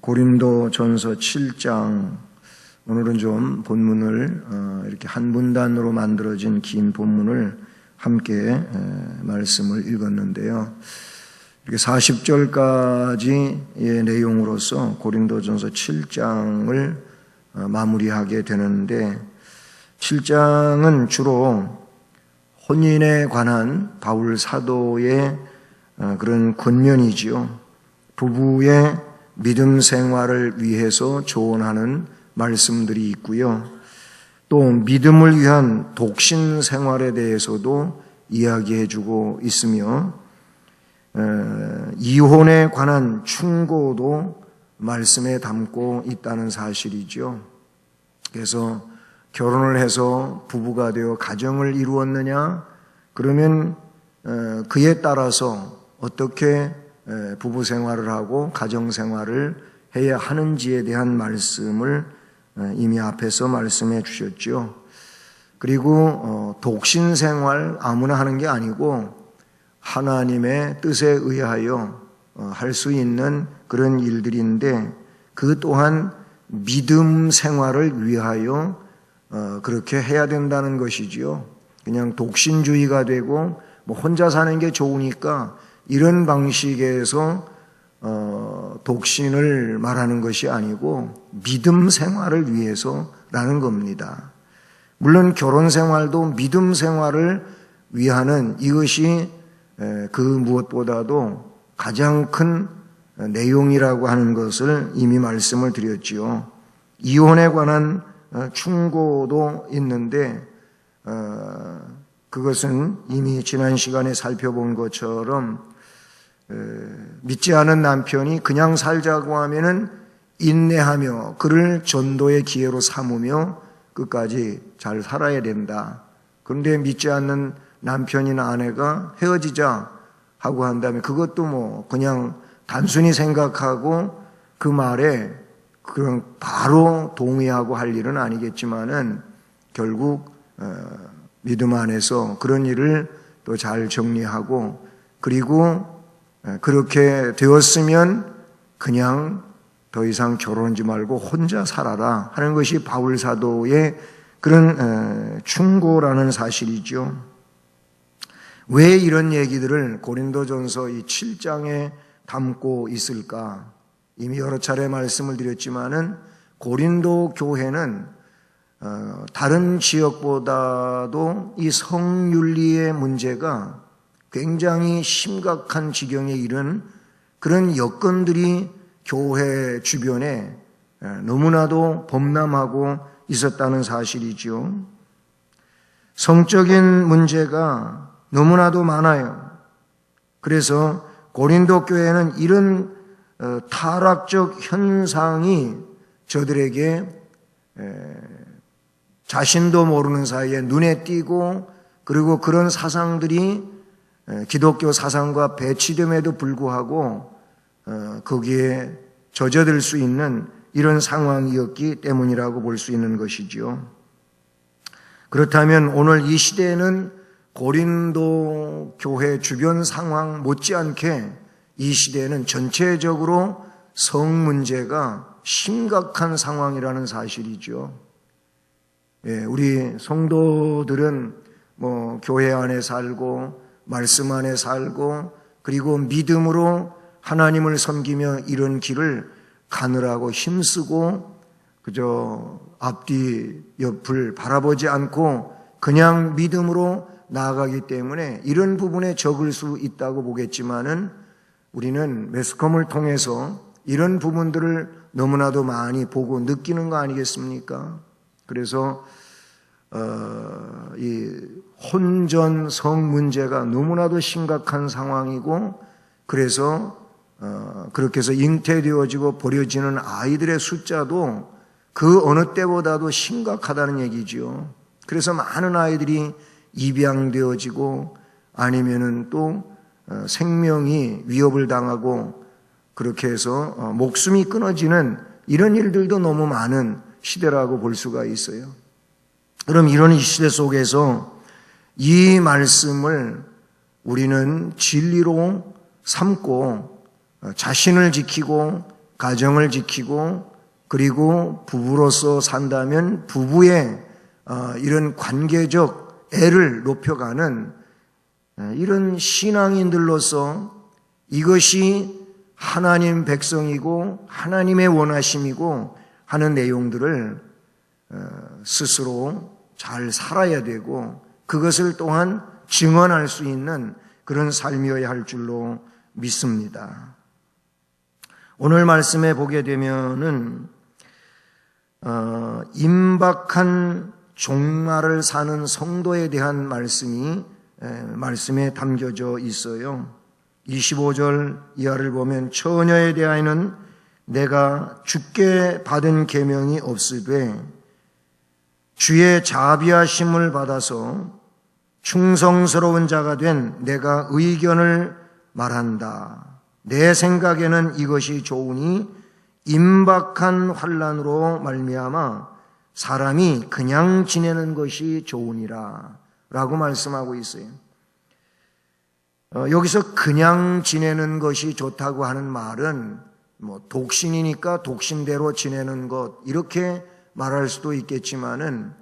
고린도전서 7장, 오늘은 좀 본문을 이렇게 한 문단으로 만들어진 긴 본문을 함께 말씀을 읽었는데요. 이렇게 40절까지의 내용으로서 고린도전서 7장을 마무리하게 되는데, 7장은 주로 혼인에 관한 바울 사도의 그런 권면이지요. 부부의 믿음 생활을 위해서 조언하는 말씀들이 있고요. 또 믿음을 위한 독신 생활에 대해서도 이야기해주고 있으며, 이혼에 관한 충고도 말씀에 담고 있다는 사실이죠. 그래서 결혼을 해서 부부가 되어 가정을 이루었느냐? 그러면 그에 따라서 어떻게 부부 생활을 하고 가정 생활을 해야 하는지에 대한 말씀을 이미 앞에서 말씀해 주셨죠. 그리고 독신 생활 아무나 하는 게 아니고 하나님의 뜻에 의하여 할 수 있는 그런 일들인데, 그 또한 믿음 생활을 위하여 그렇게 해야 된다는 것이지요. 그냥 독신주의가 되고 혼자 사는 게 좋으니까 이런 방식에서 독신을 말하는 것이 아니고 믿음 생활을 위해서라는 겁니다. 물론 결혼 생활도 믿음 생활을 위하는, 이것이 그 무엇보다도 가장 큰 내용이라고 하는 것을 이미 말씀을 드렸지요. 이혼에 관한 충고도 있는데, 그것은 이미 지난 시간에 살펴본 것처럼 믿지 않은 남편이 그냥 살자고 하면은 인내하며 그를 전도의 기회로 삼으며 끝까지 잘 살아야 된다. 그런데 믿지 않는 남편이나 아내가 헤어지자 하고 한다면 그것도 그냥 단순히 생각하고 그 말에 그냥 바로 동의하고 할 일은 아니겠지만은 결국 믿음 안에서 그런 일을 또 잘 정리하고, 그리고 그렇게 되었으면 그냥 더 이상 결혼하지 말고 혼자 살아라 하는 것이 바울 사도의 그런 충고라는 사실이죠. 왜 이런 얘기들을 고린도전서 이 7장에 담고 있을까? 이미 여러 차례 말씀을 드렸지만은 고린도 교회는 다른 지역보다도 이 성윤리의 문제가 굉장히 심각한 지경에 이른 그런 여건들이 교회 주변에 너무나도 범람하고 있었다는 사실이죠. 성적인 문제가 너무나도 많아요. 그래서 고린도 교회는 이런 타락적 현상이 저들에게 자신도 모르는 사이에 눈에 띄고, 그리고 그런 사상들이 기독교 사상과 배치됨에도 불구하고 거기에 젖어들 수 있는 이런 상황이었기 때문이라고 볼 수 있는 것이죠. 그렇다면 오늘 이 시대에는 고린도 교회 주변 상황 못지않게 이 시대에는 전체적으로 성 문제가 심각한 상황이라는 사실이죠. 우리 성도들은 교회 안에 살고 말씀 안에 살고 그리고 믿음으로 하나님을 섬기며 이런 길을 가느라고 힘쓰고 그저 앞뒤 옆을 바라보지 않고 그냥 믿음으로 나아가기 때문에 이런 부분에 적을 수 있다고 보겠지만은, 우리는 매스컴을 통해서 이런 부분들을 너무나도 많이 보고 느끼는 거 아니겠습니까? 그래서 이 혼전 성 문제가 너무나도 심각한 상황이고, 그래서 그렇게 해서 잉태되어지고 버려지는 아이들의 숫자도 그 어느 때보다도 심각하다는 얘기죠. 그래서 많은 아이들이 입양되어지고 아니면은 또 생명이 위협을 당하고 그렇게 해서 목숨이 끊어지는 이런 일들도 너무 많은 시대라고 볼 수가 있어요. 그럼 이런 시대 속에서 이 말씀을 우리는 진리로 삼고 자신을 지키고 가정을 지키고 그리고 부부로서 산다면 부부의 이런 관계적 애를 높여가는 이런 신앙인들로서 이것이 하나님 백성이고 하나님의 원하심이고 하는 내용들을 스스로 잘 살아야 되고 그것을 또한 증언할 수 있는 그런 삶이어야 할 줄로 믿습니다. 오늘 말씀에 보게 되면은 임박한 종말을 사는 성도에 대한 말씀에 담겨져 있어요. 25절 이하를 보면 처녀에 대하여는 내가 주께 받은 계명이 없으되 주의 자비하심을 받아서 충성스러운 자가 된 내가 의견을 말한다. 내 생각에는 이것이 좋으니 임박한 환난으로 말미암아 사람이 그냥 지내는 것이 좋으니라 라고 말씀하고 있어요. 여기서 그냥 지내는 것이 좋다고 하는 말은 독신이니까 독신대로 지내는 것 이렇게 말할 수도 있겠지만은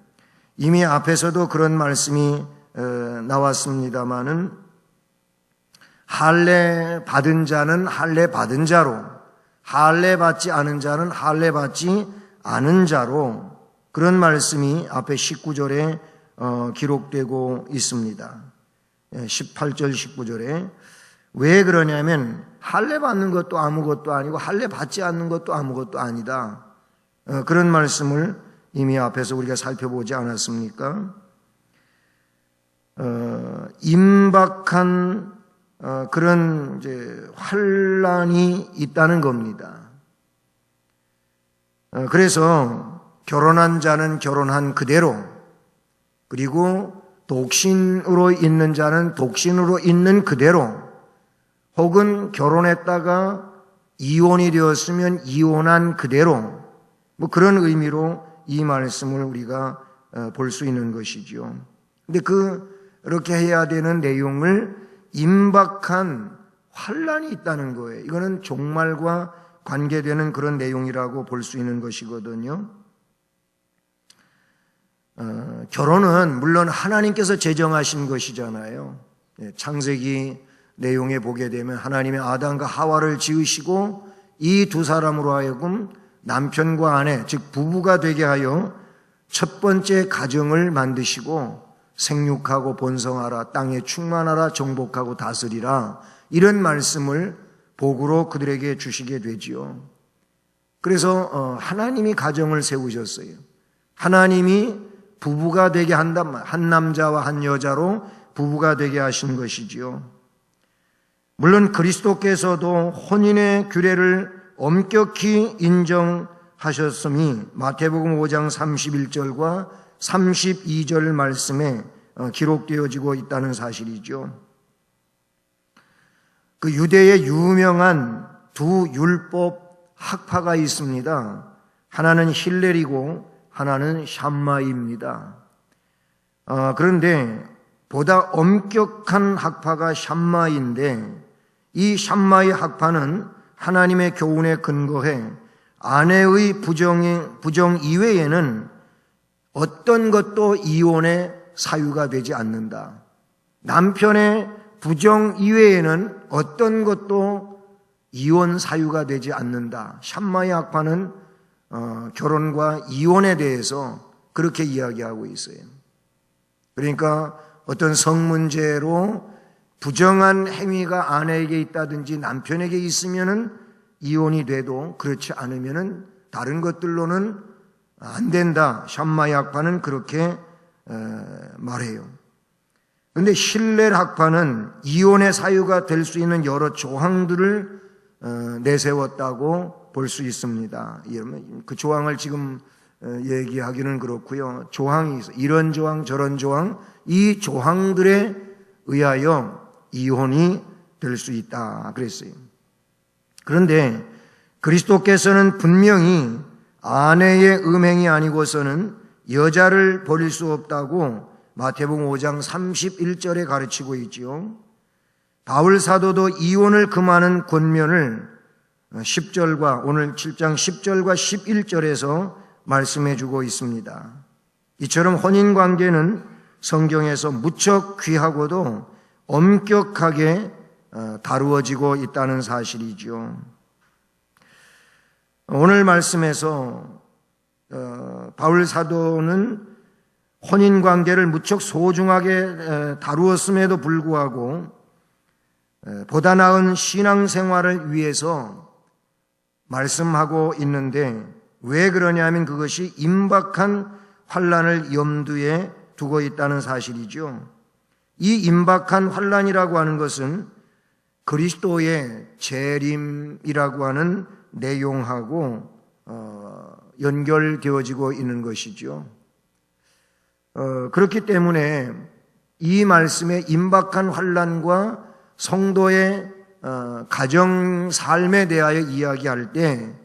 이미 앞에서도 그런 말씀이 나왔습니다마는 할례 받은 자는 할례 받은 자로, 할례 받지 않은 자는 할례 받지 않은 자로 그런 말씀이 앞에 19절에 기록되고 있습니다. 18절 19절에 왜 그러냐면 할례 받는 것도 아무것도 아니고 할례 받지 않는 것도 아무것도 아니다. 그런 말씀을 이미 앞에서 우리가 살펴보지 않았습니까? 임박한 그런 이제 환난이 있다는 겁니다. 그래서 결혼한 자는 결혼한 그대로, 그리고 독신으로 있는 자는 독신으로 있는 그대로, 혹은 결혼했다가 이혼이 되었으면 이혼한 그대로, 그런 의미로 이 말씀을 우리가 볼 수 있는 것이죠. 근데 그렇게 해야 되는 내용을 임박한 환난이 있다는 거예요. 이거는 종말과 관계되는 그런 내용이라고 볼 수 있는 것이거든요. 결혼은 물론 하나님께서 제정하신 것이잖아요. 창세기 내용에 보게 되면 하나님의 아담과 하와를 지으시고 이 두 사람으로 하여금 남편과 아내, 즉 부부가 되게 하여 첫 번째 가정을 만드시고 생육하고 번성하라, 땅에 충만하라, 정복하고 다스리라, 이런 말씀을 복으로 그들에게 주시게 되지요. 그래서 하나님이 가정을 세우셨어요. 하나님이 부부가 되게 한단 말, 한 남자와 한 여자로 부부가 되게 하신 것이지요. 물론 그리스도께서도 혼인의 규례를 엄격히 인정하셨음이 마태복음 5장 31절과 32절 말씀에 기록되어지고 있다는 사실이죠. 그 유대의 유명한 두 율법 학파가 있습니다. 하나는 힐렐이고 하나는 샴마이입니다. 그런데 보다 엄격한 학파가 샴마이인데, 이 샴마이 학파는 하나님의 교훈에 근거해 아내의 부정 이외에는 어떤 것도 이혼의 사유가 되지 않는다. 남편의 부정 이외에는 어떤 것도 이혼 사유가 되지 않는다. 샴마이 학파는 결혼과 이혼에 대해서 그렇게 이야기하고 있어요. 그러니까 어떤 성문제로 부정한 행위가 아내에게 있다든지 남편에게 있으면은 이혼이 돼도 그렇지 않으면은 다른 것들로는 안 된다. 샴마이 학파는 그렇게 말해요. 그런데 힐렐 학파는 이혼의 사유가 될 수 있는 여러 조항들을 내세웠다고 볼 수 있습니다. 그 조항을 지금 얘기하기는 그렇고요. 조항이 있어요. 이런 조항 저런 조항, 이 조항들에 의하여 이혼이 될 수 있다 그랬어요. 그런데 그리스도께서는 분명히 아내의 음행이 아니고서는 여자를 버릴 수 없다고 마태복음 5장 31절에 가르치고 있지요. 바울 사도도 이혼을 금하는 권면을 10절과 오늘 7장 10절과 11절에서 말씀해 주고 있습니다. 이처럼 혼인관계는 성경에서 무척 귀하고도 엄격하게 다루어지고 있다는 사실이죠. 오늘 말씀에서 바울 사도는 혼인관계를 무척 소중하게 다루었음에도 불구하고 보다 나은 신앙생활을 위해서 말씀하고 있는데, 왜 그러냐면 그것이 임박한 환난을 염두에 두고 있다는 사실이죠. 이 임박한 환난이라고 하는 것은 그리스도의 재림이라고 하는 내용하고 연결되어지고 있는 것이죠. 그렇기 때문에 이 말씀의 임박한 환난과 성도의 가정 삶에 대하여 이야기할 때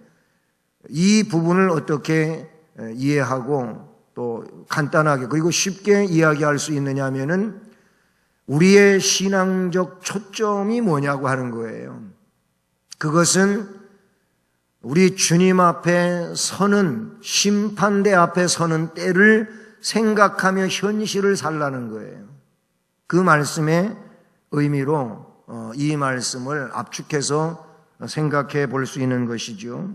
이 부분을 어떻게 이해하고 또 간단하게 그리고 쉽게 이야기할 수 있느냐 하면은 우리의 신앙적 초점이 뭐냐고 하는 거예요. 그것은 우리 주님 앞에 서는, 심판대 앞에 서는 때를 생각하며 현실을 살라는 거예요. 그 말씀의 의미로 이 말씀을 압축해서 생각해 볼 수 있는 것이죠.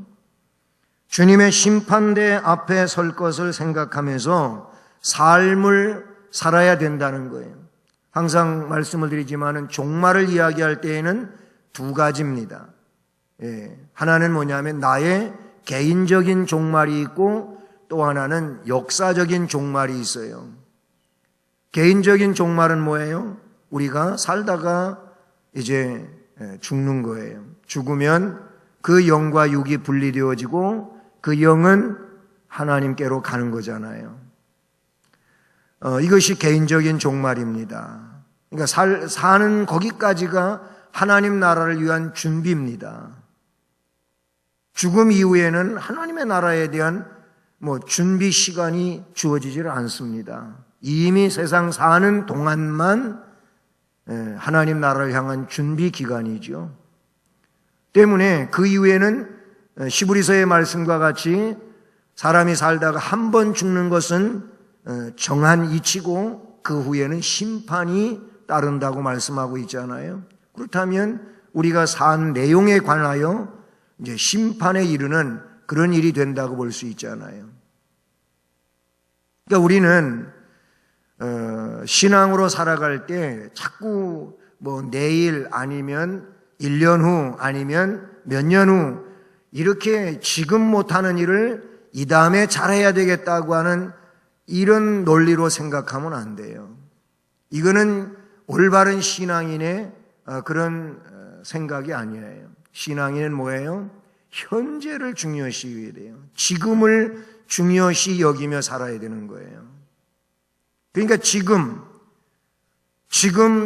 주님의 심판대 앞에 설 것을 생각하면서 삶을 살아야 된다는 거예요. 항상 말씀을 드리지만은 종말을 이야기할 때에는 두 가지입니다. 하나는 뭐냐면 나의 개인적인 종말이 있고 또 하나는 역사적인 종말이 있어요. 개인적인 종말은 뭐예요? 우리가 살다가 이제 죽는 거예요. 죽으면 그 영과 육이 분리되어지고 그 영은 하나님께로 가는 거잖아요. 이것이 개인적인 종말입니다. 그러니까 사는 거기까지가 하나님 나라를 위한 준비입니다. 죽음 이후에는 하나님의 나라에 대한 준비 시간이 주어지질 않습니다. 이미 세상 사는 동안만 하나님 나라를 향한 준비 기간이죠. 때문에 그 이후에는 히브리서의 말씀과 같이 사람이 살다가 한 번 죽는 것은 정한 이치고 그 후에는 심판이 따른다고 말씀하고 있잖아요. 그렇다면 우리가 산 내용에 관하여 이제 심판에 이르는 그런 일이 된다고 볼 수 있잖아요. 그러니까 우리는 신앙으로 살아갈 때 자꾸 내일 아니면 1년 후 아니면 몇 년 후 이렇게 지금 못하는 일을 이 다음에 잘해야 되겠다고 하는 이런 논리로 생각하면 안 돼요. 이거는 올바른 신앙인의 그런 생각이 아니에요. 신앙인은 뭐예요? 현재를 중요시 여겨야 돼요. 지금을 중요시 여기며 살아야 되는 거예요. 그러니까 지금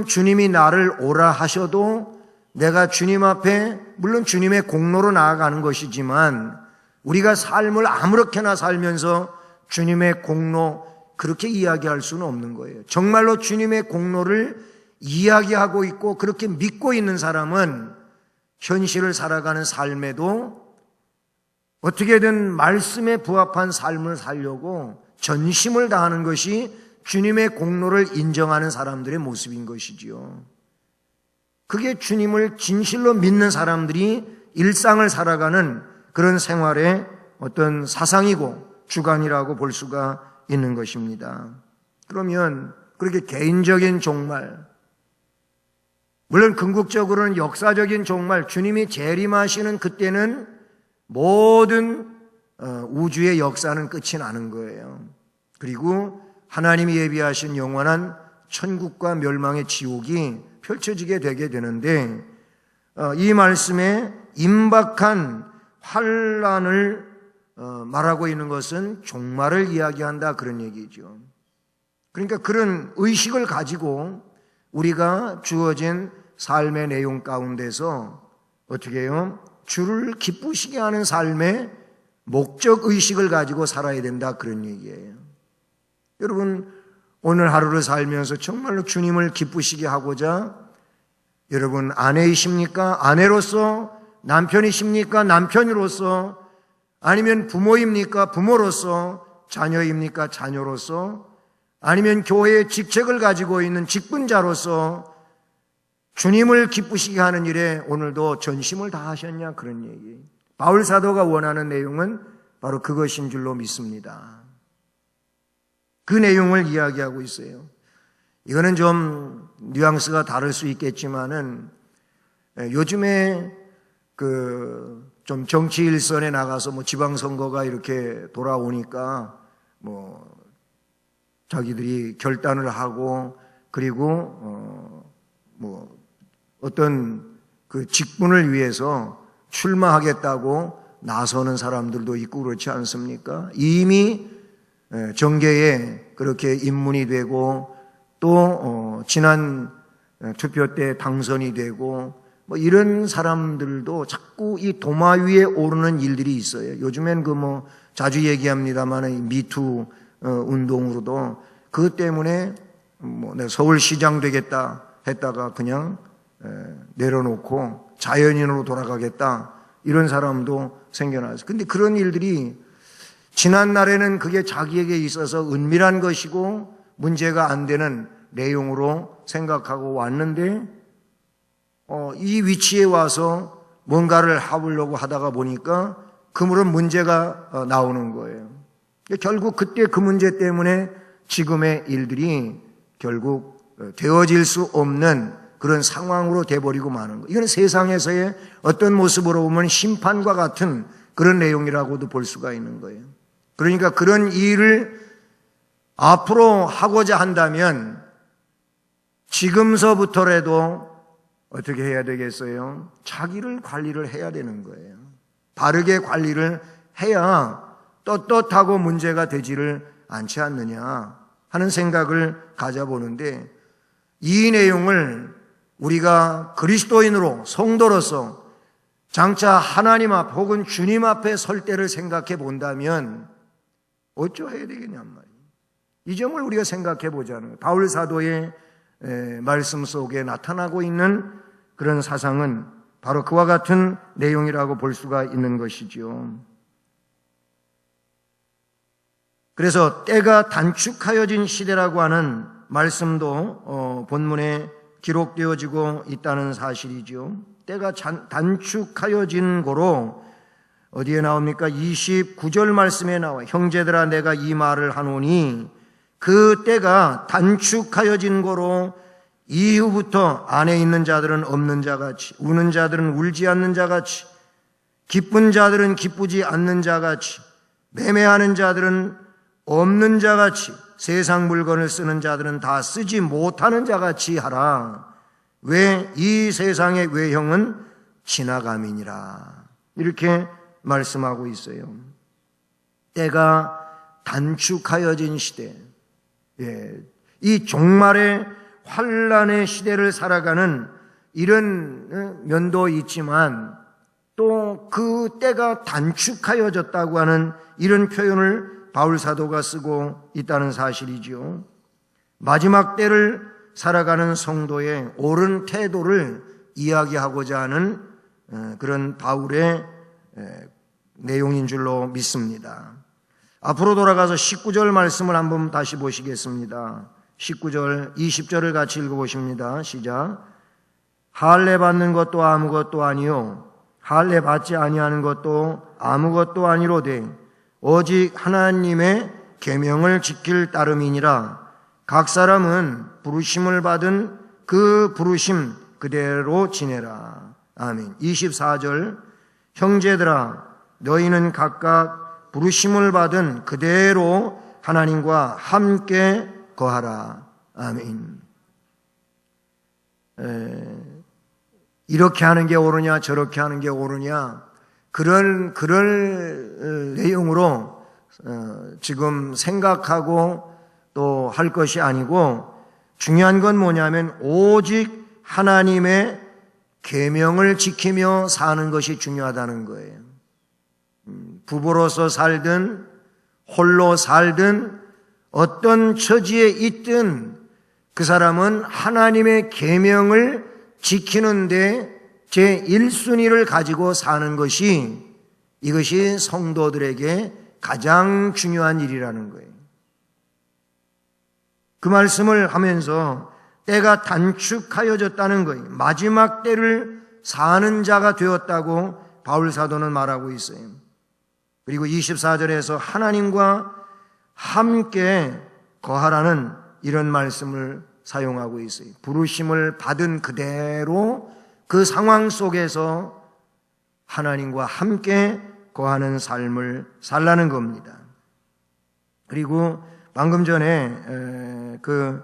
주님이 나를 오라 하셔도 내가 주님 앞에 물론 주님의 공로로 나아가는 것이지만 우리가 삶을 아무렇게나 살면서 주님의 공로 그렇게 이야기할 수는 없는 거예요. 정말로 주님의 공로를 이야기하고 있고 그렇게 믿고 있는 사람은 현실을 살아가는 삶에도 어떻게든 말씀에 부합한 삶을 살려고 전심을 다하는 것이 주님의 공로를 인정하는 사람들의 모습인 것이지요. 그게 주님을 진실로 믿는 사람들이 일상을 살아가는 그런 생활의 어떤 사상이고 주관이라고 볼 수가 있는 것입니다. 그러면 그렇게 개인적인 종말, 물론 궁극적으로는 역사적인 종말, 주님이 재림하시는 그때는 모든 우주의 역사는 끝이 나는 거예요. 그리고 하나님이 예비하신 영원한 천국과 멸망의 지옥이 펼쳐지게 되게 되는데 이 말씀에 임박한 환난을 말하고 있는 것은 종말을 이야기한다 그런 얘기죠. 그러니까 그런 의식을 가지고 우리가 주어진 삶의 내용 가운데서 어떻게 해요? 주를 기쁘시게 하는 삶의 목적 의식을 가지고 살아야 된다 그런 얘기예요. 여러분 오늘 하루를 살면서 정말로 주님을 기쁘시게 하고자 여러분 아내이십니까? 아내로서 남편이십니까? 남편으로서, 아니면 부모입니까? 부모로서, 자녀입니까? 자녀로서, 아니면 교회의 직책을 가지고 있는 직분자로서 주님을 기쁘시게 하는 일에 오늘도 전심을 다하셨냐? 그런 얘기. 바울 사도가 원하는 내용은 바로 그것인 줄로 믿습니다. 그 내용을 이야기하고 있어요. 이거는 좀 뉘앙스가 다를 수 있겠지만은 요즘에 좀 정치 일선에 나가서 지방선거가 이렇게 돌아오니까 자기들이 결단을 하고 그리고 어떤 그 직분을 위해서 출마하겠다고 나서는 사람들도 있고 그렇지 않습니까? 이미 정계에 그렇게 입문이 되고 또 지난 투표 때 당선이 되고 이런 사람들도 자꾸 이 도마 위에 오르는 일들이 있어요. 요즘엔 자주 얘기합니다만 미투 운동으로도 그것 때문에 내가 서울시장 되겠다 했다가 그냥 내려놓고 자연인으로 돌아가겠다 이런 사람도 생겨나서. 근데 그런 일들이 지난 날에는 그게 자기에게 있어서 은밀한 것이고 문제가 안 되는 내용으로 생각하고 왔는데 이 위치에 와서 뭔가를 하려고 하다가 보니까 그물은 문제가 나오는 거예요. 결국 그때 그 문제 때문에 지금의 일들이 결국 되어질 수 없는 그런 상황으로 돼버리고 마는 거예요. 이건 세상에서의 어떤 모습으로 보면 심판과 같은 그런 내용이라고도 볼 수가 있는 거예요. 그러니까 그런 일을 앞으로 하고자 한다면 지금서부터라도 어떻게 해야 되겠어요? 자기를 관리를 해야 되는 거예요. 바르게 관리를 해야 떳떳하고 문제가 되지를 않지 않느냐 하는 생각을 가져보는데, 이 내용을 우리가 그리스도인으로 성도로서 장차 하나님 앞 혹은 주님 앞에 설 때를 생각해 본다면 어쩌해야 되겠냔 말이에요. 이 점을 우리가 생각해 보자는 거예요. 바울 사도의 말씀 속에 나타나고 있는 그런 사상은 바로 그와 같은 내용이라고 볼 수가 있는 것이죠. 그래서 때가 단축하여진 시대라고 하는 말씀도 본문에 기록되어지고 있다는 사실이죠. 때가 단축하여진 고로 어디에 나옵니까? 29절 말씀에 나와요. 형제들아 내가 이 말을 하노니 그 때가 단축하여진 고로 이후부터 안에 있는 자들은 없는 자같이, 우는 자들은 울지 않는 자같이, 기쁜 자들은 기쁘지 않는 자같이, 매매하는 자들은 없는 자같이, 세상 물건을 쓰는 자들은 다 쓰지 못하는 자같이 하라. 왜? 이 세상의 외형은 지나감이니라. 이렇게 말씀하고 있어요. 때가 단축하여진 시대, 이 종말의 환란의 시대를 살아가는 이런 면도 있지만 또 그 때가 단축하여졌다고 하는 이런 표현을 바울 사도가 쓰고 있다는 사실이죠. 마지막 때를 살아가는 성도의 옳은 태도를 이야기하고자 하는 그런 바울의 내용인 줄로 믿습니다. 앞으로 돌아가서 19절 말씀을 한번 다시 보시겠습니다. 19절, 20절을 같이 읽어보십니다. 시작. 할례 받는 것도 아무것도 아니요 할례 받지 아니하는 것도 아무것도 아니로되 오직 하나님의 계명을 지킬 따름이니라. 각 사람은 부르심을 받은 그 부르심 그대로 지내라. 아멘. 24절, 형제들아 너희는 각각 부르심을 받은 그대로 하나님과 함께 거하라. 아멘. 이렇게 하는 게 옳으냐 저렇게 하는 게 옳으냐 그럴 내용으로 지금 생각하고 또 할 것이 아니고, 중요한 건 뭐냐면 오직 하나님의 계명을 지키며 사는 것이 중요하다는 거예요. 부부로서 살든 홀로 살든 어떤 처지에 있든 그 사람은 하나님의 계명을 지키는데 제1순위를 가지고 사는 것이 이것이 성도들에게 가장 중요한 일이라는 거예요. 그 말씀을 하면서 때가 단축하여졌다는 거예요. 마지막 때를 사는 자가 되었다고 바울 사도는 말하고 있어요. 그리고 24절에서 하나님과 함께 거하라는 이런 말씀을 사용하고 있어요. 부르심을 받은 그대로 그 상황 속에서 하나님과 함께 거하는 삶을 살라는 겁니다. 그리고 방금 전에 그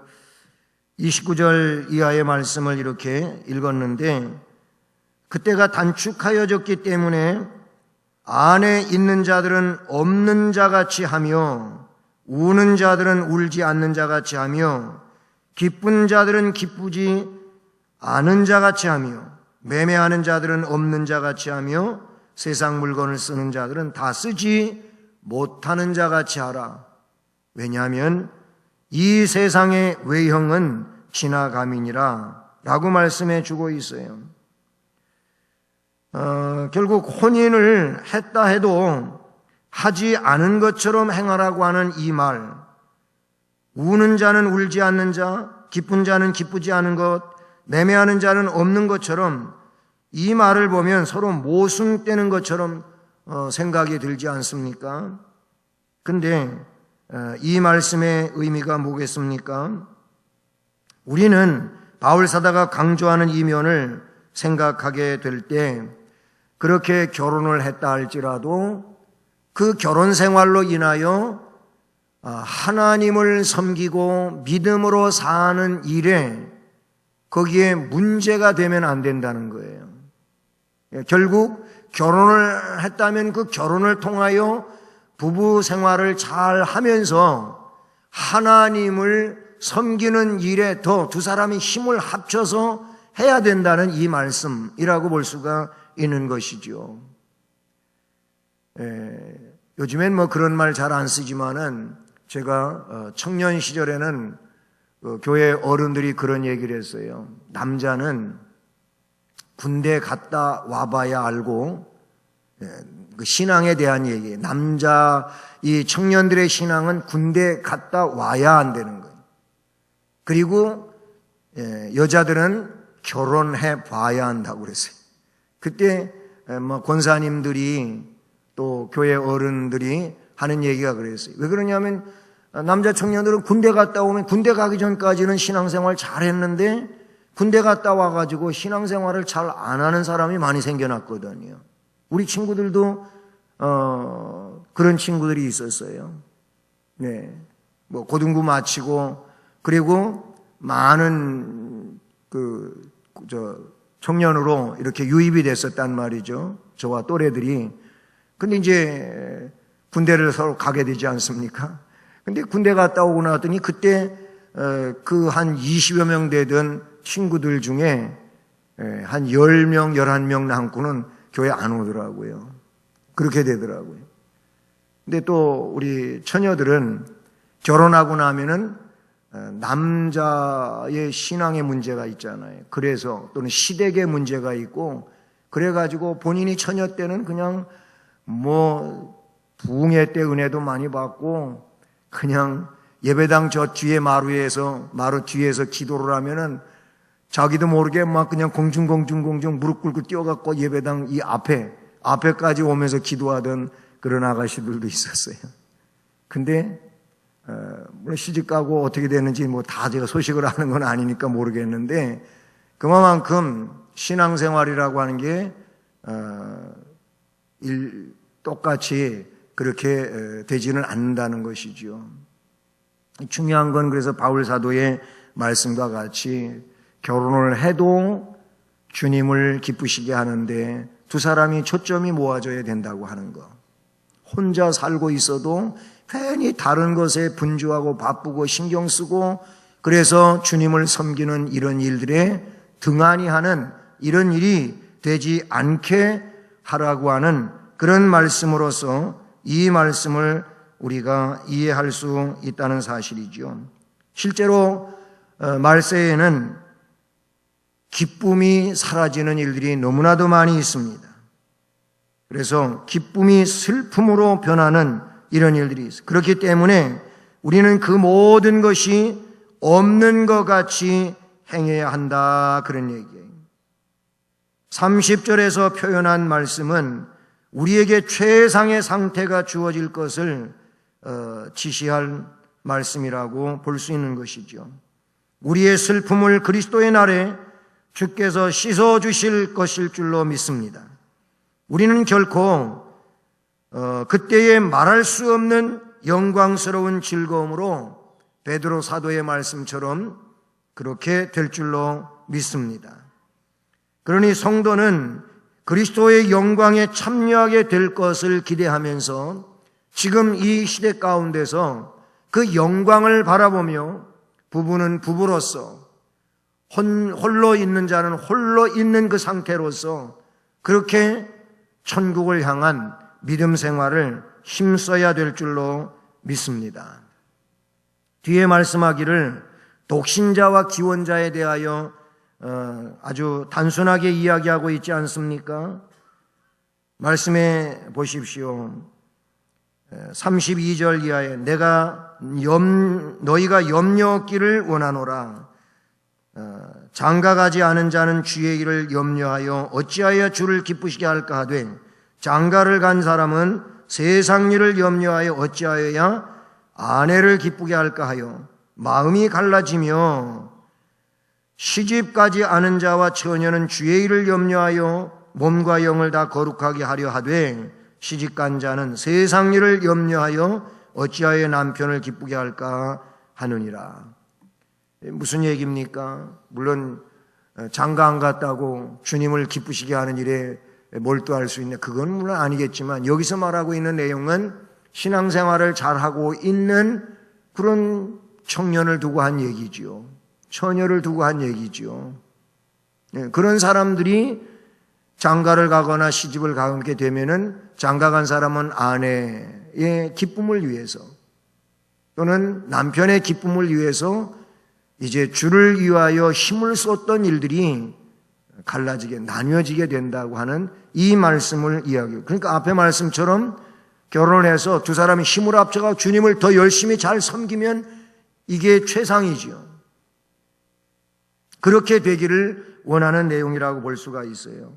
29절 이하의 말씀을 이렇게 읽었는데, 그때가 단축하여졌기 때문에 안에 있는 자들은 없는 자같이 하며 우는 자들은 울지 않는 자같이 하며 기쁜 자들은 기쁘지 않은 자같이 하며 매매하는 자들은 없는 자같이 하며 세상 물건을 쓰는 자들은 다 쓰지 못하는 자같이 하라. 왜냐하면 이 세상의 외형은 지나감이니라 라고 말씀해 주고 있어요. 결국 혼인을 했다 해도 하지 않은 것처럼 행하라고 하는 이 말, 우는 자는 울지 않는 자, 기쁜 자는 기쁘지 않은 것, 매매하는 자는 없는 것처럼, 이 말을 보면 서로 모순되는 것처럼 생각이 들지 않습니까? 근데 이 말씀의 의미가 뭐겠습니까? 우리는 바울 사도가 강조하는 이 면을 생각하게 될 때, 그렇게 결혼을 했다 할지라도 그 결혼 생활로 인하여 하나님을 섬기고 믿음으로 사는 일에 거기에 문제가 되면 안 된다는 거예요. 결국 결혼을 했다면 그 결혼을 통하여 부부 생활을 잘 하면서 하나님을 섬기는 일에 더 두 사람이 힘을 합쳐서 해야 된다는 이 말씀이라고 볼 수가 있는 것이죠. 요즘엔 뭐 그런 말 잘 안 쓰지만은 제가 청년 시절에는 교회 어른들이 그런 얘기를 했어요. 남자는 군대 갔다 와봐야 알고, 그 신앙에 대한 얘기. 이 청년들의 신앙은 군대 갔다 와야 안 되는 거예요. 그리고 여자들은 결혼해 봐야 한다고 그랬어요. 그때 뭐 권사님들이 또 교회 어른들이 하는 얘기가 그랬어요. 왜 그러냐면 남자 청년들은 군대 갔다 오면 군대 가기 전까지는 신앙생활 잘했는데 군대 갔다 와가지고 신앙생활을 잘 안 하는 사람이 많이 생겨났거든요. 우리 친구들도 그런 친구들이 있었어요. 네, 뭐 고등부 마치고 그리고 많은 청년으로 이렇게 유입이 됐었단 말이죠. 저와 또래들이. 근데 이제 군대를 서로 가게 되지 않습니까? 근데 군대 갔다 오고 나왔더니 그때 그 한 20여 명 되던 친구들 중에 한 10명, 11명 남고는 교회 안 오더라고요. 그렇게 되더라고요. 근데 또 우리 처녀들은 결혼하고 나면은 남자의 신앙의 문제가 있잖아요. 그래서 또는 시댁의 문제가 있고 그래가지고 본인이 처녀 때는 그냥 뭐 부흥회 때 은혜도 많이 받고 그냥 예배당 저 뒤에 마루 뒤에서 기도를 하면은 자기도 모르게 막 그냥 공중 무릎 꿇고 뛰어갖고 예배당 이 앞에까지 오면서 기도하던 그런 아가씨들도 있었어요. 근데 물론 시집가고 어떻게 됐는지 뭐 다 제가 소식을 아는 건 아니니까 모르겠는데 그만큼 신앙생활이라고 하는 게 똑같이 그렇게 되지는 않는다는 것이죠. 중요한 건 그래서 바울 사도의 말씀과 같이 결혼을 해도 주님을 기쁘시게 하는데 두 사람이 초점이 모아져야 된다고 하는 거. 혼자 살고 있어도 괜히 다른 것에 분주하고 바쁘고 신경 쓰고 그래서 주님을 섬기는 이런 일들에 등한히 하는 이런 일이 되지 않게 하라고 하는 그런 말씀으로서 이 말씀을 우리가 이해할 수 있다는 사실이죠. 실제로 말세에는 기쁨이 사라지는 일들이 너무나도 많이 있습니다. 그래서 기쁨이 슬픔으로 변하는 이런 일들이 있어요. 그렇기 때문에 우리는 그 모든 것이 없는 것 같이 행해야 한다, 그런 얘기예요. 30절에서 표현한 말씀은 우리에게 최상의 상태가 주어질 것을 지시할 말씀이라고 볼 수 있는 것이죠. 우리의 슬픔을 그리스도의 날에 주께서 씻어주실 것일 줄로 믿습니다. 우리는 결코 그때의 말할 수 없는 영광스러운 즐거움으로 베드로 사도의 말씀처럼 그렇게 될 줄로 믿습니다. 그러니 성도는 그리스도의 영광에 참여하게 될 것을 기대하면서 지금 이 시대 가운데서 그 영광을 바라보며 부부는 부부로서 홀로 있는 자는 홀로 있는 그 상태로서 그렇게 천국을 향한 믿음 생활을 힘써야 될 줄로 믿습니다. 뒤에 말씀하기를 독신자와 기혼자에 대하여 아주 단순하게 이야기하고 있지 않습니까? 말씀해 보십시오. 32절 이하에 너희가 염려 없기를 원하노라. 장가가지 않은 자는 주의 일을 염려하여 어찌하여 주를 기쁘시게 할까 하되 장가를 간 사람은 세상 일을 염려하여 어찌하여야 아내를 기쁘게 할까 하여 마음이 갈라지며 시집가지 않은 자와 처녀는 주의 일을 염려하여 몸과 영을 다 거룩하게 하려 하되 시집간 자는 세상 일을 염려하여 어찌하여 남편을 기쁘게 할까 하느니라. 무슨 얘기입니까? 물론 장가 안 갔다고 주님을 기쁘시게 하는 일에 몰두할 수 있는 그건 물론 아니겠지만 여기서 말하고 있는 내용은 신앙생활을 잘하고 있는 그런 청년을 두고 한 얘기지요. 처녀를 두고 한 얘기지요. 그런 사람들이 장가를 가거나 시집을 가게 되면은 장가 간 사람은 아내의 기쁨을 위해서 또는 남편의 기쁨을 위해서 이제 주를 위하여 힘을 쏟던 일들이 갈라지게 나뉘어지게 된다고 하는 이 말씀을 이야기해요. 그러니까 앞에 말씀처럼 결혼해서 두 사람이 힘을 합쳐서 주님을 더 열심히 잘 섬기면 이게 최상이지요. 그렇게 되기를 원하는 내용이라고 볼 수가 있어요.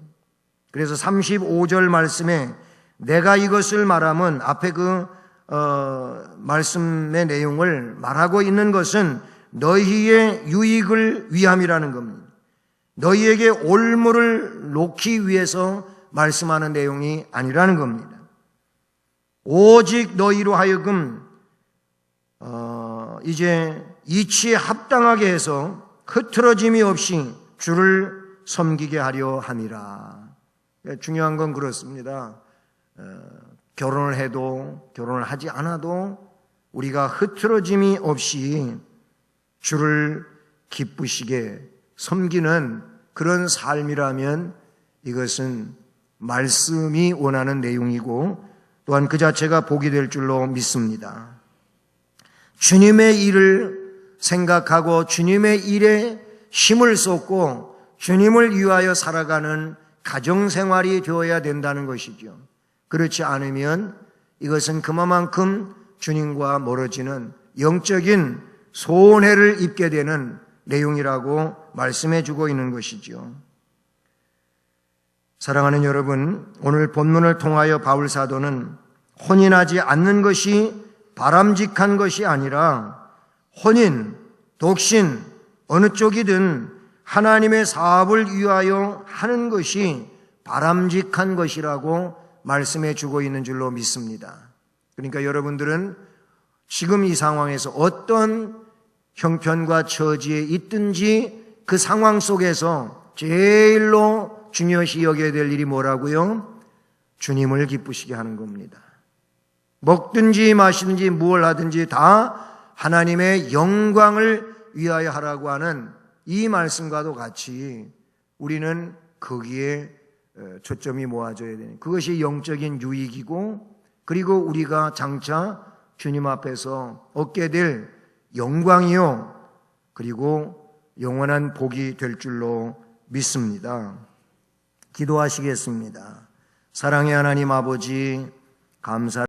그래서 35절 말씀에 내가 이것을 말하면 앞에 말씀의 내용을 말하고 있는 것은 너희의 유익을 위함이라는 겁니다. 너희에게 올무를 놓기 위해서 말씀하는 내용이 아니라는 겁니다. 오직 너희로 하여금 이제 이치에 합당하게 해서 흐트러짐이 없이 주를 섬기게 하려 함이라. 중요한 건 그렇습니다. 결혼을 해도 결혼을 하지 않아도 우리가 흐트러짐이 없이 주를 기쁘시게 섬기는 그런 삶이라면 이것은 말씀이 원하는 내용이고 또한 그 자체가 복이 될 줄로 믿습니다. 주님의 일을 생각하고 주님의 일에 힘을 쏟고 주님을 위하여 살아가는 가정생활이 되어야 된다는 것이죠. 그렇지 않으면 이것은 그만큼 주님과 멀어지는 영적인 손해를 입게 되는 내용이라고 말씀해 주고 있는 것이죠. 사랑하는 여러분, 오늘 본문을 통하여 바울 사도는 혼인하지 않는 것이 바람직한 것이 아니라 혼인, 독신, 어느 쪽이든 하나님의 사업을 위하여 하는 것이 바람직한 것이라고 말씀해 주고 있는 줄로 믿습니다. 그러니까 여러분들은 지금 이 상황에서 어떤 형편과 처지에 있든지 그 상황 속에서 제일로 중요시 여겨야 될 일이 뭐라고요? 주님을 기쁘시게 하는 겁니다. 먹든지 마시든지 무엇을 하든지 다 하나님의 영광을 위하여 하라고 하는 이 말씀과도 같이 우리는 거기에 초점이 모아져야 되는 그것이 영적인 유익이고 그리고 우리가 장차 주님 앞에서 얻게 될 영광이요 그리고 영원한 복이 될 줄로 믿습니다. 기도하시겠습니다. 사랑의 하나님 아버지, 감사